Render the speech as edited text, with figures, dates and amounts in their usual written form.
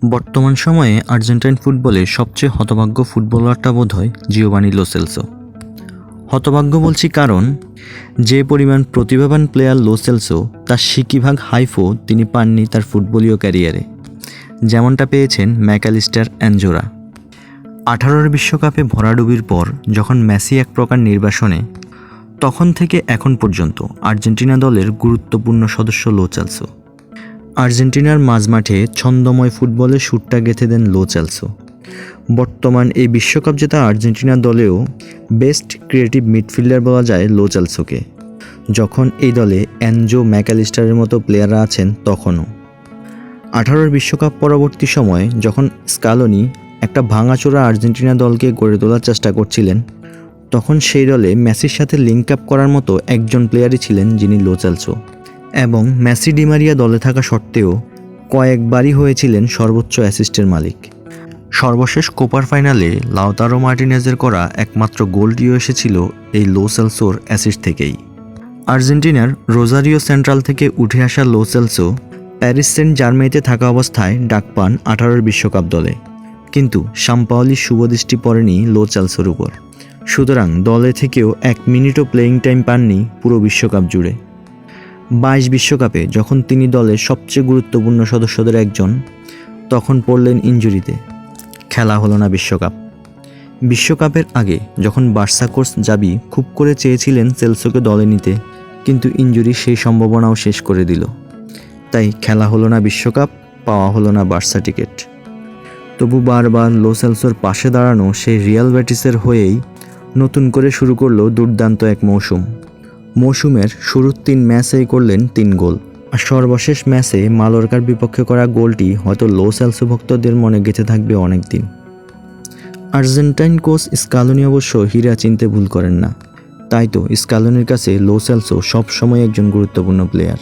বর্তমান সময়ে আর্জেন্টাইন ফুটবলে সবচেয়ে হতভাগ্য ফুটবলারটা বোধহয় জিওভানি লো সেলসো। হতভাগ্য বলছি কারণ যে পরিমাণ প্রতিভাবান প্লেয়ার লো সেলসো তার সিকিভাগ হাইফো তিনি পাননি তার ফুটবলীয় ক্যারিয়ারে, যেমনটা পেয়েছেন ম্যাকালিস্টার অ্যাঞ্জোরা। 18 বিশ্বকাপে ভরাডুবির পর যখন মেসি এক প্রকার নির্বাসনে, তখন থেকে এখন পর্যন্ত আর্জেন্টিনা দলের গুরুত্বপূর্ণ সদস্য লো সেলসো। আর্জেন্টিনার মাঝমাঠে ছন্দময় ফুটবলে সুরটা গেঁথে দেন লো সেলসো। বর্তমান এই বিশ্বকাপ জেতা আর্জেন্টিনা দলেও বেস্ট ক্রিয়েটিভ মিডফিল্ডার বলা যায় লো সেলসোকে। যখন এই দলে অ্যাঞ্জো, ম্যাকালিস্টারের মতো প্লেয়াররা আছেন তখনও। 18 বিশ্বকাপ পরবর্তী সময়ে যখন স্কালোনি একটা ভাঙাচোরা আর্জেন্টিনা দলকে গড়ে তোলার চেষ্টা করছিলেন, তখন সেই দলে মেসির সাথে লিঙ্ক আপ করার মতো একজন প্লেয়ারই ছিলেন যিনি লো সেলসো। এবং মেসি ডি মারিয়া দলে থাকা সত্ত্বেও কয়েকবারই হয়েছিলেন সর্বোচ্চ অ্যাসিস্টের মালিক। সর্বশেষ কোপার ফাইনালে লাউতারো মার্টিনেজের করা একমাত্র গোলটিও এসেছিল এই লো সেলসোর অ্যাসিস্ট থেকেই। আর্জেন্টিনার রোজারিও সেন্ট্রাল থেকে উঠে আসা লো সেলসো প্যারিস সেন্ট জার্মেইতে থাকা অবস্থায় ডাক পান 18 বিশ্বকাপ দলে, কিন্তু সাম্পাওলির শুভদৃষ্টি পড়েনি লো সেলসোর উপর। সুতরাং দলে থেকেও 1 মিনিটও প্লেয়িং টাইম পাননি পুরো বিশ্বকাপ জুড়ে। 22 বিশ্বকাপে যখন তিনি দলের সবচেয়ে গুরুত্বপূর্ণ সদস্যদের একজন, তখন পড়লেন ইনজুরিতে, খেলা হলো না বিশ্বকাপের আগে যখন বার্সা কোচ জাবি খুব করে চেয়েছিলেন সেলসোকে দলে নিতে, কিন্তু ইনজুরি সেই সম্ভাবনাও শেষ করে দিল। তাই খেলা হলো না বিশ্বকাপ, পাওয়া হলো না বার্সা টিকিট। তবু বারবার লো সেলসোর পাশে দাঁড়ানো সেই রিয়াল বেটিসের হয়েই নতুন করে শুরু করলো দুর্দান্ত এক মৌসুমের শুরুর 3 ম্যাচেই করলেন 3 গোল। আর সর্বশেষ ম্যাচে মালোর্কার বিপক্ষে করা গোলটি হয়তো লো সেলসো ভক্তদের মনে গেঁথে থাকবে অনেক দিন। আর্জেন্টাইন কোচ স্কালোনি অবশ্য হীরা চিনতে ভুল করেন না, তাই তো স্কালোনির কাছে লো সেলসো সবসময় একজন গুরুত্বপূর্ণ প্লেয়ার।